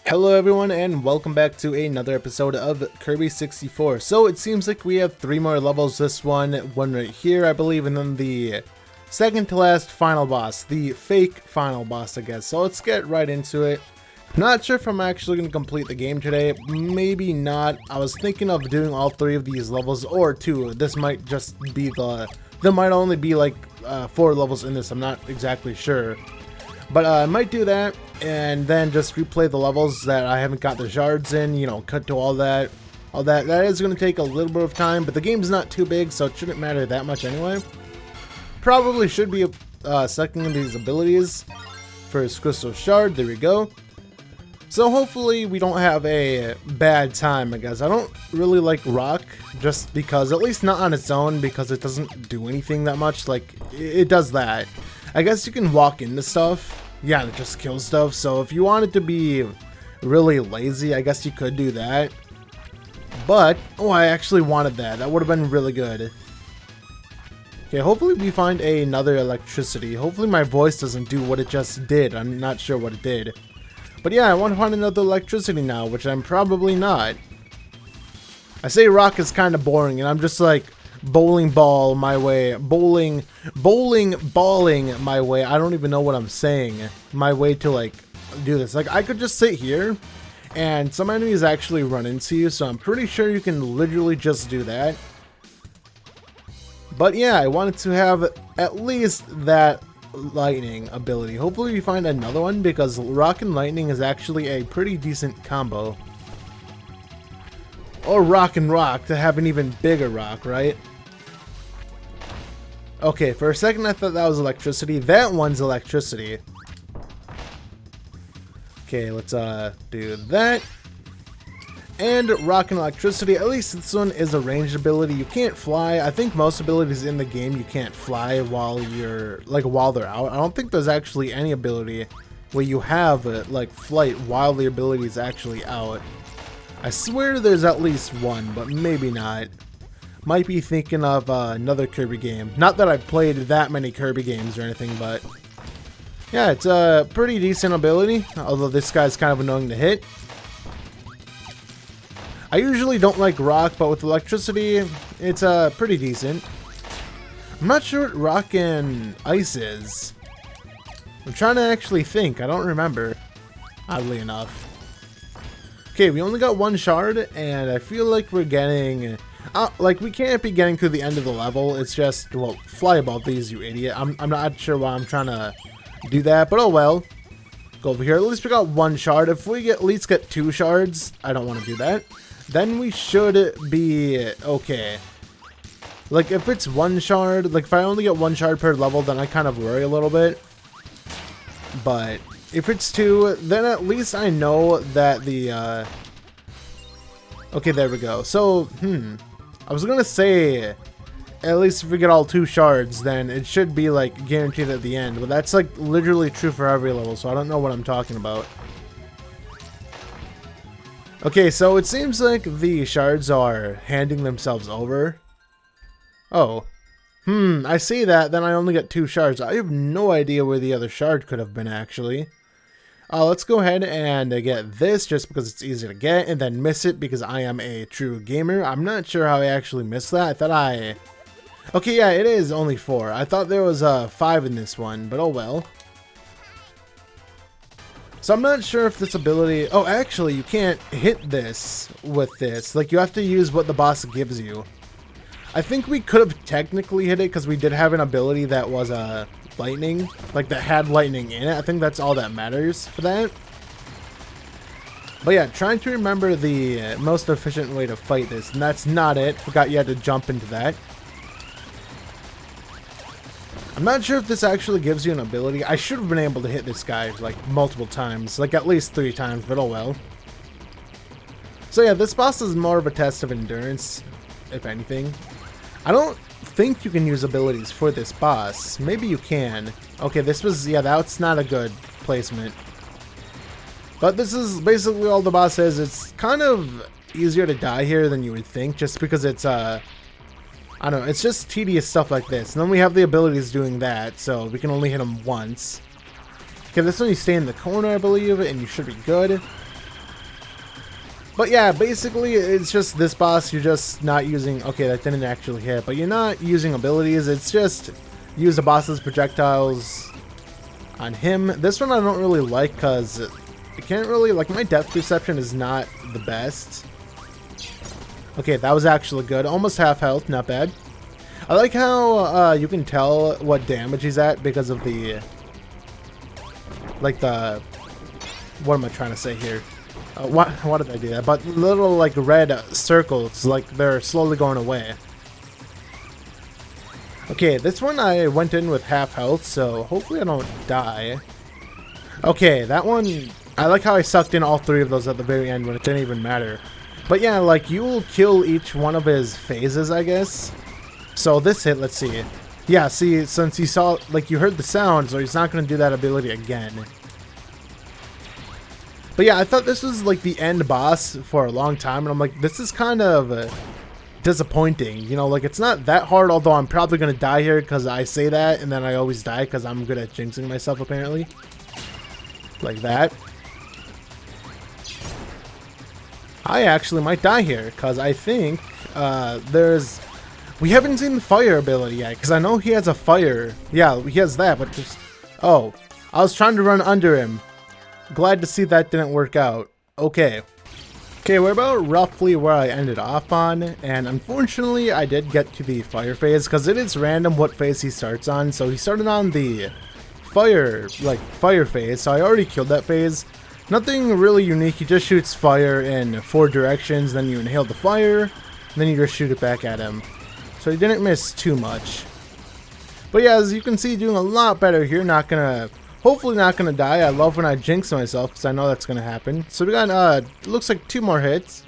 Hello everyone and welcome back to another episode of Kirby 64. So it seems like we have 3 more levels, this one right here I believe, and then the second to last final boss, the fake final boss I guess. So let's get right into it. Not sure if I'm actually going to complete the game today, maybe not. I was thinking of doing all 3 of these levels or 2. This might just be there might only be like 4 levels in this, I'm not exactly sure. But I might do that and then just replay the levels that I haven't got the shards in, you know, cut to all that. That is going to take a little bit of time, but the game's not too big, so it shouldn't matter that much anyway. Probably should be selecting these abilities. First crystal shard, there we go. So hopefully we don't have a bad time, I guess. I don't really like rock, just because, at least not on its own, because it doesn't do anything that much. Like, it does that. I guess you can walk into stuff, yeah, and it just kills stuff, so if you wanted to be really lazy, I guess you could do that. But, oh, I actually wanted that. That would have been really good. Okay, hopefully we find another electricity. Hopefully my voice doesn't do what it just did. I'm not sure what it did. But yeah, I want to find another electricity now, which I'm probably not. I say rock is kind of boring, and I'm just like bowling balling my way. I don't even know what I'm saying. My way to like do this. Like I could just sit here and some enemies actually run into you, so I'm pretty sure you can literally just do that. But yeah, I wanted to have at least that lightning ability. Hopefully we find another one, because rock and lightning is actually a pretty decent combo. Or rock and rock to have an even bigger rock, right? Okay, for a second I thought that was electricity. That one's electricity. Okay, let's do that. And rock and electricity. At least this one is a ranged ability. You can't fly. I think most abilities in the game you can't fly while you're while they're out. I don't think there's actually any ability where you have like flight while the ability is actually out. I swear there's at least one, but maybe not. Might be thinking of another Kirby game. Not that I've played that many Kirby games or anything, but yeah, it's a pretty decent ability, although this guy's kind of annoying to hit. I usually don't like rock, but with electricity, it's pretty decent. I'm not sure what rock and ice is. I'm trying to actually think. I don't remember, oddly enough. Okay, we only got 1 shard, and I feel like we're getting like we can't be getting to the end of the level. It's just, well, fly above these, you idiot. I'm not sure why I'm trying to do that, but oh well. Go over here. At least we got 1 shard. If we at least get 2 shards, I don't want to do that. Then we should be okay. Like if it's 1 shard, like if I only get 1 shard per level, then I kind of worry a little bit. But if it's 2, then at least I know that the okay, there we go. So, I was gonna say, at least if we get all 2 shards, then it should be like guaranteed at the end. But that's like literally true for every level, so I don't know what I'm talking about. Okay, so it seems like the shards are handing themselves over. Oh. I see that, then I only get 2 shards. I have no idea where the other shard could have been, actually. Let's go ahead and get this, just because it's easy to get, and then miss it because I am a true gamer. I'm not sure how I actually missed that. I thought okay, yeah, it is only 4. I thought there was 5 in this one, but oh well. So I'm not sure if this ability... Oh, actually, you can't hit this with this. Like, you have to use what the boss gives you. I think we could have technically hit it because we did have an ability that was lightning. Like, that had lightning in it. I think that's all that matters for that. But yeah, trying to remember the most efficient way to fight this. And that's not it. Forgot you had to jump into that. I'm not sure if this actually gives you an ability. I should have been able to hit this guy like multiple times, like at least 3 times, but oh well. So yeah, this boss is more of a test of endurance, if anything. I don't think you can use abilities for this boss. Maybe you can. Okay, this was, yeah, that's not a good placement. But this is basically all the boss is. It's kind of easier to die here than you would think, just because it's I don't know, it's just tedious stuff like this. And then we have the abilities doing that, so we can only hit them once. Okay, this one you stay in the corner, I believe, and you should be good. But yeah, basically it's just this boss, you're just not using, okay, that didn't actually hit, but you're not using abilities, it's just use the boss's projectiles on him. This one I don't really like because I can't really, like, my depth perception is not the best. Okay, that was actually good, almost half health, not bad. I like how you can tell what damage he's at because of the, like the, what am I trying to say here? Why did I do that? But little like red circles, like they're slowly going away. Okay, this one I went in with half health, so hopefully I don't die. Okay, that one, I like how I sucked in all three of those at the very end when it didn't even matter. But yeah, like you will kill each one of his phases, I guess. So this hit, let's see. Yeah, see, since you saw, like you heard the sound, so he's not going to do that ability again. But yeah, I thought this was like the end boss for a long time, and I'm like, this is kind of disappointing. You know, like it's not that hard, although I'm probably going to die here because I say that, and then I always die because I'm good at jinxing myself, apparently. Like that. I actually might die here because I think we haven't seen the fire ability yet, because I know he has a fire. Yeah, he has that, but just... Oh, I was trying to run under him. Glad to see that didn't work out. Okay. Okay, we're about roughly where I ended off on, and unfortunately I did get to the fire phase, because it is random what phase he starts on. So he started on the fire phase, so I already killed that phase. Nothing really unique, he just shoots fire in 4 directions, then you inhale the fire, and then you just shoot it back at him. So he didn't miss too much. But yeah, as you can see, doing a lot better here. Hopefully not gonna die. I love when I jinx myself because I know that's gonna happen. So we got, looks like 2 more hits.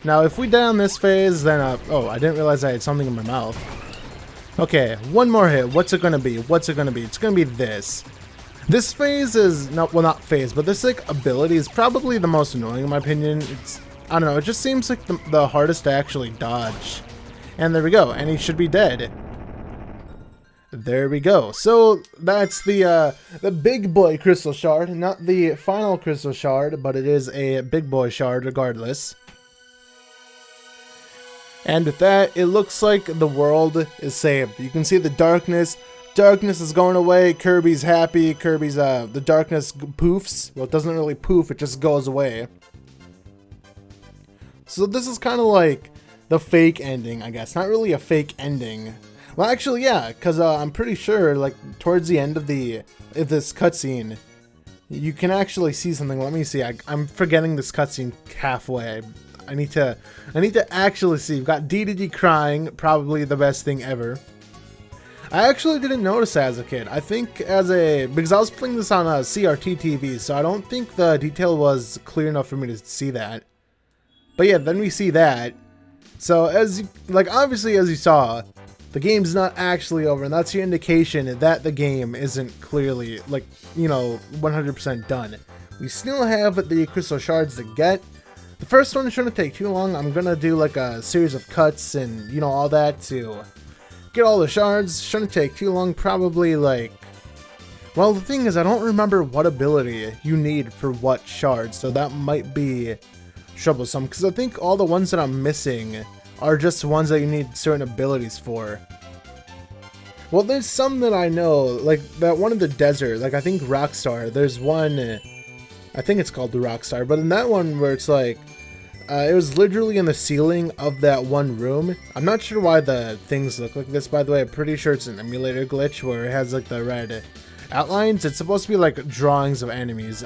Now if we die on this phase, then, oh, I didn't realize I had something in my mouth. Okay, 1 more hit. What's it gonna be? What's it gonna be? It's gonna be this. This phase is, not phase, but this, like, ability is probably the most annoying in my opinion. It's, I don't know, it just seems like the hardest to actually dodge. And there we go, and he should be dead. There we go. So that's the big boy crystal shard, not the final crystal shard, but it is a big boy shard regardless. And with that, it looks like the world is saved. You can see the darkness. Darkness is going away. Kirby's happy. Kirby's the darkness poofs. Well, it doesn't really poof, it just goes away. So this is kind of like the fake ending, I guess. Not really a fake ending. Well, actually, yeah, because I'm pretty sure, like, towards the end of this cutscene, you can actually see something. Let me see. I'm forgetting this cutscene halfway. I need to actually see. You've got DDD crying, probably the best thing ever. I actually didn't notice that as a kid. I think because I was playing this on a CRT TV, so I don't think the detail was clear enough for me to see that. But yeah, then we see that. So obviously as you saw, the game's not actually over, and that's your indication that the game isn't clearly, 100% done. We still have the crystal shards to get. The first one shouldn't take too long. I'm gonna do like a series of cuts and all that to get all the shards. Shouldn't take too long, probably well, the thing is I don't remember what ability you need for what shards, so that might be troublesome, because I think all the ones that I'm missing are just ones that you need certain abilities for. Well, there's some that I know, like that one in the desert, I think Rockstar, there's one, I think it's called the Rockstar, but in that one where it's it was literally in the ceiling of that one room. I'm not sure why the things look like this, by the way. I'm pretty sure it's an emulator glitch where it has the red outlines. It's supposed to be drawings of enemies.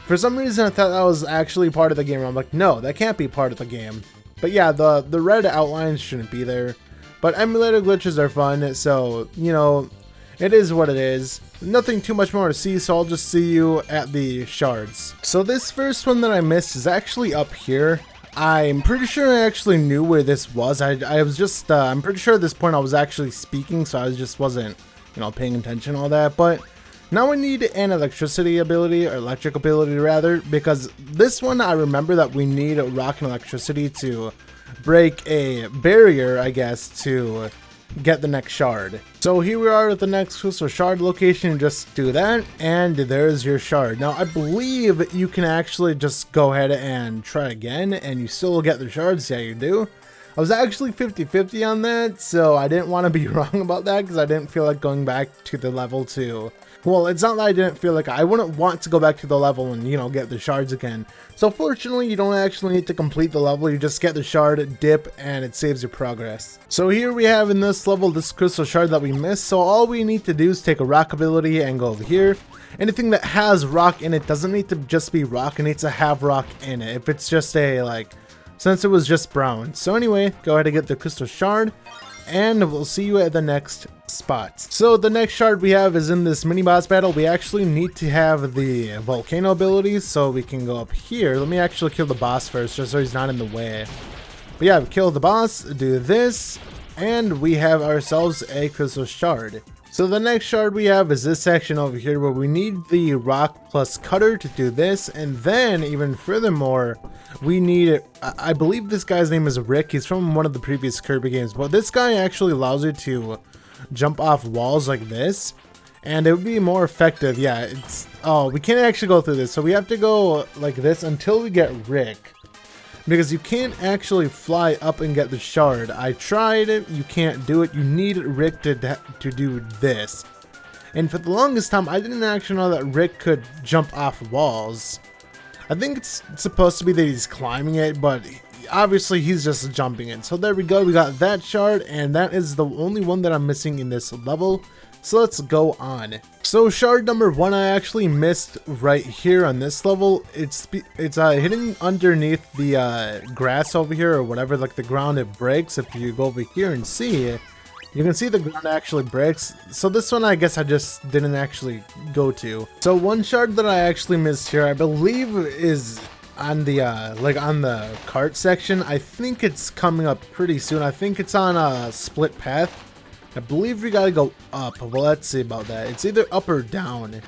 For some reason I thought that was actually part of the game. I'm like, no, that can't be part of the game. But yeah, the red outlines shouldn't be there. But emulator glitches are fun, so, it is what it is. Nothing too much more to see, so I'll just see you at the shards. So this first one that I missed is actually up here. I'm pretty sure I actually knew where this was. I was just, I'm pretty sure at this point I was actually speaking, so I just wasn't, paying attention to all that. But now I need an electricity ability, or electric ability rather, because this one I remember that we need rock and electricity to break a barrier, I guess, to get the next shard. So here we are at the next crystal shard location. Just do that and there's your shard. Now I believe you can actually just go ahead and try again and you still get the shards. Yeah, you do. I was actually 50-50 on that, so I didn't want to be wrong about that because I didn't feel like going back to the level to... Well, it's not that I didn't feel like I wouldn't want to go back to the level and, you know, get the shards again. So fortunately, you don't actually need to complete the level. You just get the shard, dip, and it saves your progress. So here we have in this level this crystal shard that we missed. So all we need to do is take a rock ability and go over here. Anything that has rock in it doesn't need to just be rock. It needs to have rock in it. If it's just a, like... Since it was just brown. So anyway, go ahead and get the crystal shard, and we'll see you at the next spot. So the next shard we have is in this mini boss battle. We actually need to have the volcano abilities, so we can go up here. Let me actually kill the boss first, just so he's not in the way. But yeah, kill the boss, do this, and we have ourselves a crystal shard. So the next shard we have is this section over here where we need the rock plus cutter to do this, and then even furthermore we need, I believe this guy's name is Rick. He's from one of the previous Kirby games, but this guy actually allows you to jump off walls like this, and it would be more effective. Yeah, it's, oh, we can't actually go through this, so we have to go like this until we get Rick. Because you can't actually fly up and get the shard. I tried it, you can't do it. You need Rick to do this. And for the longest time, I didn't actually know that Rick could jump off walls. I think it's supposed to be that he's climbing it, but obviously he's just jumping it. So there we go, we got that shard, and that is the only one that I'm missing in this level. So let's go on. So shard number 1 I actually missed right here on this level. It's hidden underneath the grass over here or whatever, like the ground it breaks. If you go over here and see it, you can see the ground actually breaks. So this one I guess I just didn't actually go to. So one shard that I actually missed here, I believe is on the like on the cart section. I think it's coming up pretty soon. I think it's on a split path. I believe we gotta go up. Well, let's see about that. It's either up or down.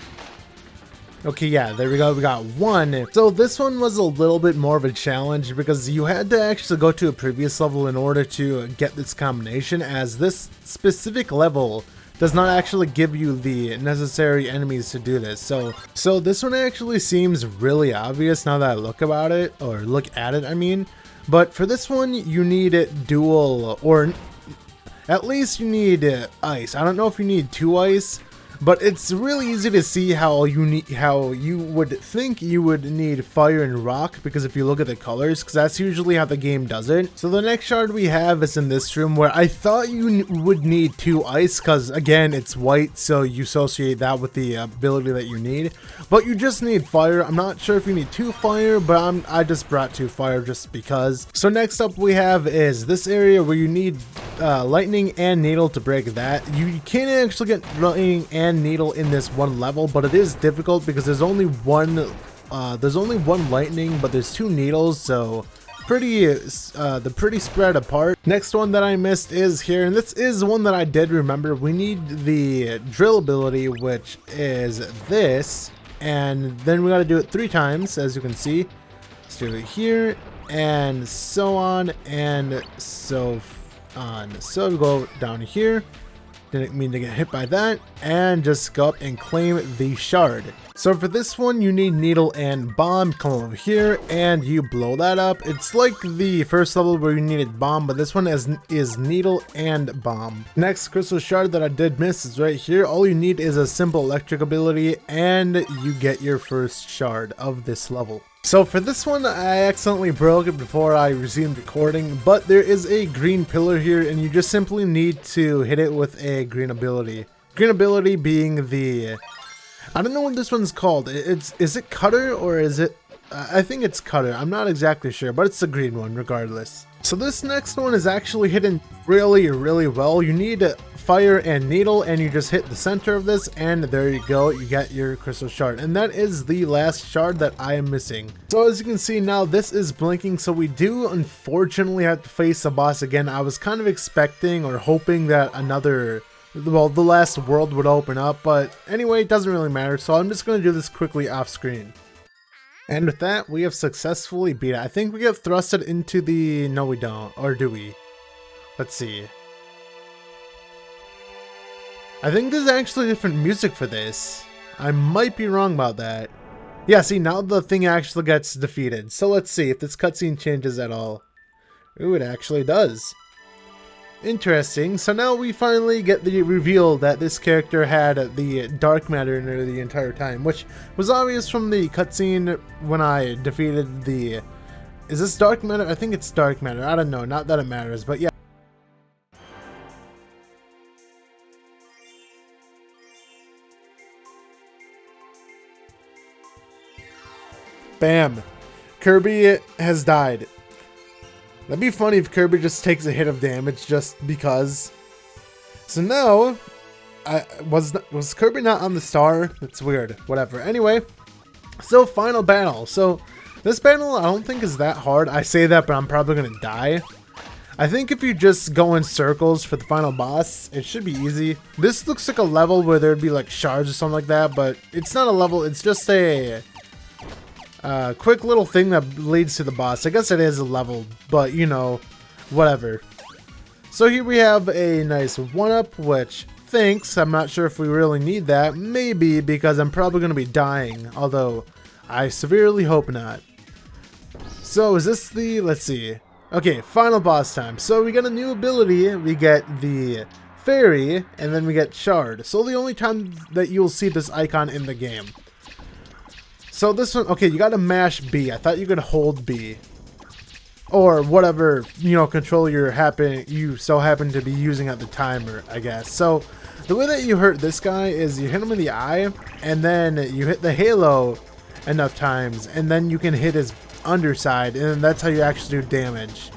Okay, yeah, there we go. We got one. So this one was a little bit more of a challenge because you had to actually go to a previous level in order to get this combination, as this specific level does not actually give you the necessary enemies to do this. So this one actually seems really obvious now that I look at it, I mean. But for this one, you need it dual, or at least you need ice. I don't know if you need 2 ice, but it's really easy to see how you would think you would need fire and rock, because if you look at the colors, because that's usually how the game does it. So the next shard we have is in this room, where I thought you would need 2 ice, because again it's white, so you associate that with the ability that you need, but you just need fire. I'm not sure if you need 2 fire, but I just brought 2 fire just because. So next up we have is this area where you need lightning and needle to break that. You can't actually get lightning and needle in this one level, but it is difficult because there's only one lightning, but there's 2 needles, so they're pretty spread apart. Next one that I missed is here, and this is one that I did remember. We need the drill ability, which is this, and then we got to do it 3 times, as you can see. Let's do it here, and so on, and so on. So we go down here. Didn't mean to get hit by that, and just go up and claim the shard. So for this one, you need needle and bomb. Come over here and you blow that up. It's like the first level where you needed bomb, but this one is needle and bomb. Next crystal shard that I did miss is right here. All you need is a simple electric ability, and you get your first shard of this level. So for this one, I accidentally broke it before I resumed recording, but there is a green pillar here, and you just simply need to hit it with a green ability. Green ability being the, I don't know what this one's called. Is it cutter or is it, I think it's cutter. I'm not exactly sure, but it's the green one regardless. So this next one is actually hidden really well. You need fire and needle, and you just hit the center of this, and there you go, you get your crystal shard. And that is the last shard that I am missing. So as you can see now, this is blinking, so we do unfortunately have to face the boss again. I was kind of expecting or hoping that the last world would open up, but anyway, it doesn't really matter, so I'm just going to do this quickly off screen. And with that, we have successfully beat it. I think we get thrusted into the... No, we don't. Or do we? Let's see. I think there's actually different music for this. I might be wrong about that. Yeah, see, now the thing actually gets defeated. So let's see if this cutscene changes at all. Ooh, it actually does. Interesting. So now we finally get the reveal that this character had the dark matter in her the entire time, which was obvious from the cutscene when I defeated the... Is this dark matter? I think it's dark matter. I don't know. Not that it matters, but yeah. Bam. Kirby has died. That'd be funny if Kirby just takes a hit of damage just because. So now, was Kirby not on the star? That's weird. Whatever. Anyway, so final battle. So this battle I don't think is that hard. I say that, but I'm probably gonna die. I think if you just go in circles for the final boss, it should be easy. This looks like a level where there'd be like shards or something like that, but it's not a level. It's just a quick little thing that leads to the boss. I guess it is a level, but you know, whatever. So here we have a nice 1-up, which thanks. I'm not sure if we really need that. Maybe, because I'm probably going to be dying, although I severely hope not. So is this the, let's see. Okay, final boss time. So we get a new ability. We get the fairy, and then we get shard. So the only time that you'll see this icon in the game. So this one, okay, you gotta mash B. I thought you could hold B. Or whatever, you know, control you so happen to be using at the time, or I guess. So the way that you hurt this guy is you hit him in the eye, and then you hit the halo enough times, and then you can hit his underside, and that's how you actually do damage.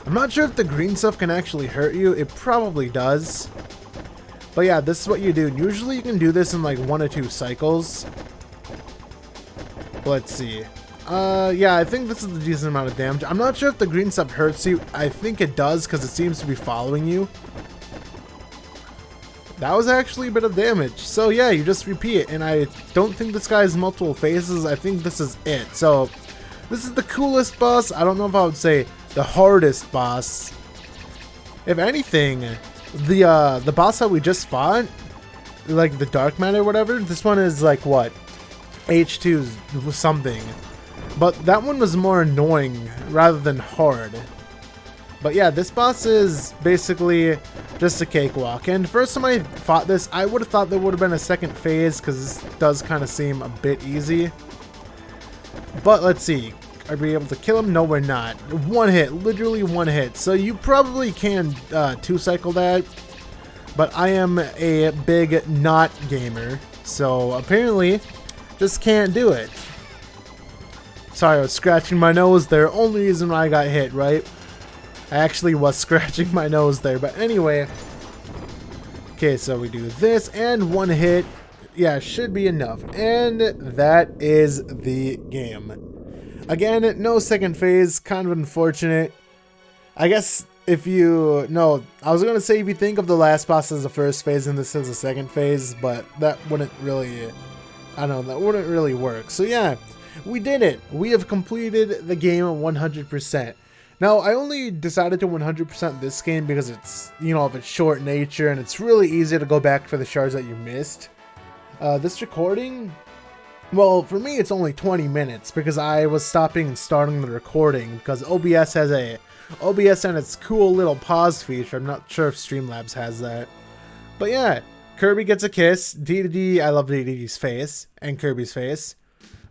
I'm not sure if the green stuff can actually hurt you. It probably does. But yeah, this is what you do. Usually you can do this in like 1 or 2 cycles. Let's see. Yeah, I think this is a decent amount of damage. I'm not sure if the green stuff hurts you. I think it does because it seems to be following you. That was actually a bit of damage. So yeah, you just repeat it. And I don't think this guy has multiple phases. I think this is it. So this is the coolest boss. I don't know if I would say the hardest boss. If anything, the boss that we just fought, like the dark matter or whatever, this one is like what? H2 something, but that one was more annoying rather than hard. But yeah, this boss is basically just a cakewalk, and first time I fought this, I would have thought there would have been a second phase because this does kind of seem a bit easy. But let's see, are we able to kill him? No, we're not. 1 hit, literally 1 hit, so you probably can 2-cycle that, but I am a big not gamer, so apparently just can't do it. Sorry, I was scratching my nose there. Only reason why I got hit, right? I actually was scratching my nose there, but anyway. Okay, so we do this and 1 hit. Yeah, should be enough. And that is the game. Again, no second phase. Kind of unfortunate. I guess if you... No, I was going to say if you think of the last boss as the first phase and this as the second phase, but that wouldn't really... I don't know, that wouldn't really work. So yeah, we did it. We have completed the game 100%. Now, I only decided to 100% this game because it's, you know, of its short nature, and it's really easy to go back for the shards that you missed. This recording, well, for me, it's only 20 minutes because I was stopping and starting the recording because OBS has OBS and its cool little pause feature. I'm not sure if Streamlabs has that. But yeah. Kirby gets a kiss. DDD, I love DDD's face and Kirby's face.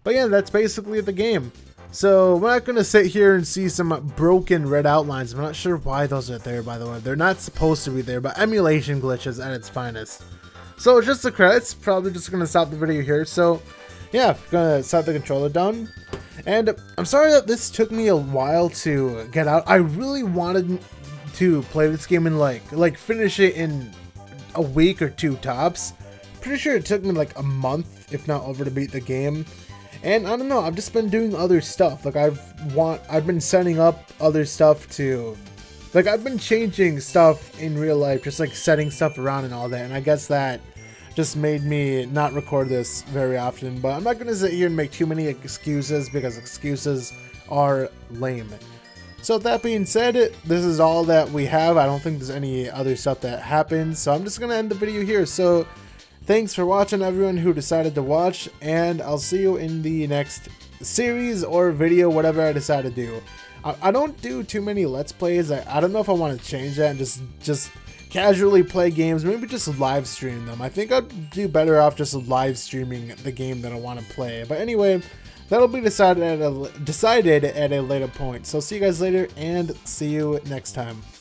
But yeah, that's basically the game. So we're not going to sit here and see some broken red outlines. I'm not sure why those are there, by the way. They're not supposed to be there, but emulation glitches at its finest. So just the credits. Probably just going to stop the video here. So yeah, going to set the controller down. And I'm sorry that this took me a while to get out. I really wanted to play this game and like finish it in a week or 2 tops. Pretty sure it took me like a month, if not over, to beat the game. And I don't know, I've just been doing other stuff. Like I've been setting up other stuff to, like I've been changing stuff in real life, just like setting stuff around and all that. And I guess that just made me not record this very often. But I'm not gonna sit here and make too many excuses because excuses are lame. So with that being said, this is all that we have. I don't think there's any other stuff that happens, so I'm just gonna end the video here. So thanks for watching, everyone who decided to watch, and I'll see you in the next series or video, whatever I decide to do. I don't do too many Let's Plays. I don't know if I want to change that and just casually play games, maybe just live stream them. I think I'd do better off just live streaming the game that I want to play. But anyway, that'll be decided at a later point. So see you guys later, and see you next time.